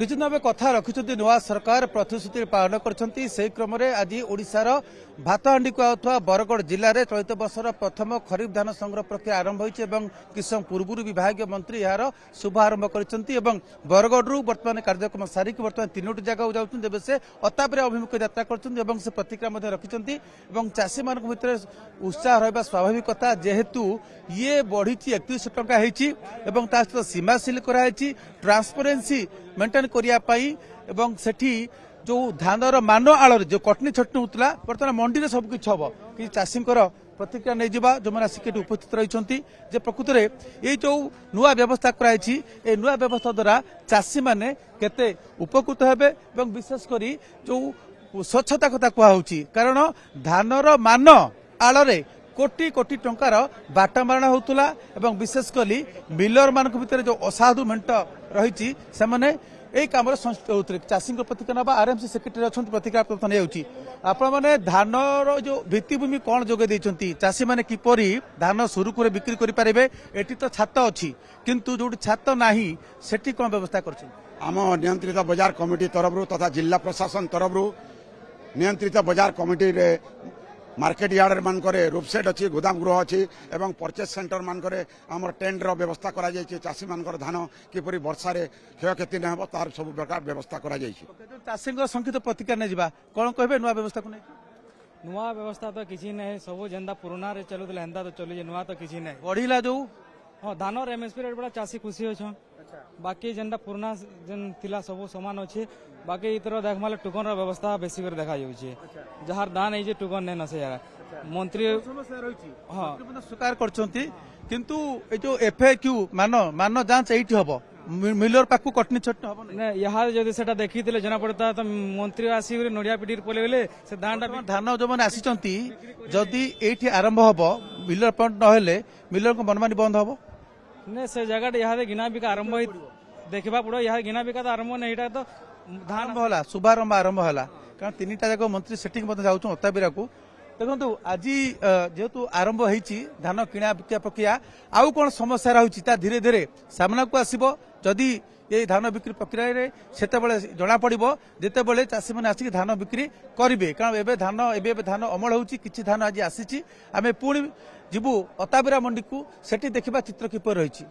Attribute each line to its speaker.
Speaker 1: किछि नबे कथा रखिछन्ति नुआ सरकार प्रतिश्रुति पालन करछन्ति सेही क्रम रे आज ओडिशार भातहांडी को आउथवा बरगढ़ जिले में चलित वर्षर प्रथम खरीफ धान संग्रह प्रक्रिया आरंभ होइछि एवं किछ समय पूर्व विभागीय मंत्री यार शुभारंभ करछन्ति एवं बरगढ़ वर्तमान कार्यक्रम सारिक वर्तमान तीनोटी जगह जाउछन्ति जेबे से अताबरे अभिमुख यात्रा करछन्ति एवं से प्रतिक्रिया मध्ये रखिछन्ति एवं चाषी मानक भितर उत्साह रहबा स्वाभाविक कथा जेहेतु ये बढ़ी 31 टंका हेछि एवं ता सहित सीमा सील कराइछि ट्रांसपेरेंसी मेंटेन करिया पई एवं सेठी जो धानर मान आड़ जो कटनी छटनी होता बर्तमान मंडी में सबकिछ हम कि चाषी प्रतिक्रिया नहीं जावा जो मैंने आसिक उपस्थित रही प्रकृत में ये जो नुआ व्यवस्था कराई नुआ व्यवस्था द्वारा चाषी मैंने केते उपकृत हेबे एवं विशेषकर जो स्वच्छता कथा कहूँ कारण धानर मान आड़ कोटी कोटी टंकार बाटमारणा होता एवं विशेषकर मिलर मान भर जो असाधु मेंट रही से यही कम संश्लिष्ट होते चाषी प्रतिक्रिया ना आरएमसी सेक्रेटरी अच्छा प्रतिक्रिया प्रदान नहीं आपण मैंने धानर जो भित्तिभूमि कौन जोगे चाषी मैंने किपरि धान सुरुखुरे बिक्री करेंगे एटी तो छात अच्छी किंतु जो छात नाही सेठी कौन व्यवस्था कर
Speaker 2: आम नियंत्रित बजार कमिटी तरफ तथा जिला प्रशासन तरफ नियंत्रित बजार कमिटी रे मार्केट यार्ड मानकरे रूपसेट अच्छी गोदाम गृह अच्छी एवं परचेज सेंटर मानकरे आमर टेंट रो व्यवस्था करा जायछि चाषी मानकर धान किपरि वर्षा रे क्षयक्षति न हो तार सब प्रकार व्यवस्था करा जायछि
Speaker 1: चाषी संकित प्रतिक्रिया नहीं जावा कौन कहबे नुआ व्यवस्था को नहीं
Speaker 3: नुआ व्यवस्था तो किसी नहीं सब जेंदा पुराना रे चलुला हेंदा तो चलुजे नुआ तो किसी नहीं
Speaker 1: बढ़िला जो
Speaker 3: हां धानर एमएसपी रेट बड़ा चाषी खुशी होछ बाकी जेंदा पुराना जेन थिला सब समान अछि बाकी इतर देखमाले टुकन रो व्यवस्था बेसी कर देखा जाउछि जहार दान है जे टुकन नै नसे यार मंत्री
Speaker 1: समस्या रहिछि हां स्वीकार करछंती किंतु ए जो एफएक्यू मान जांच एठी हबो मिलर पाकु कटनी छट हबो
Speaker 3: नै यहाँ जदि सेटा देखिथिले जना पड़ता तो मंत्री आसी करे नडिया पिटी पले गेले से
Speaker 1: धान जो माने आसीचंती जदि एठी आरंभ हबो मिलर पॉइंट न हेले मिलर को मनमानी बंद हबो
Speaker 3: ने से जगह यहाँ गिना बिका आरंभ देखा पड़ो यहाँ गिना बिका तो आरंभ नहीं तो
Speaker 1: धान होला शुभारंभ आरंभ होला कारण तीनटा जाक मंत्री सेटिंग जाऊँ अताबिरा को देखो आज जेहेतु आरंभ होती धान किणा बिका प्रक्रिया आउ कौन समस्या रही धीरे धीरे सामना को आसब जदि ये धान बिक्री प्रक्रिया से जना पड़ो जिते चाषी मैंने आसिक धान बिक्री करेंगे कारण एवं धान अमल होती किसी धान आज आसी आम पुणी जीवु अताबिरा मंडी को सेठी देखा चित्र किपर रही।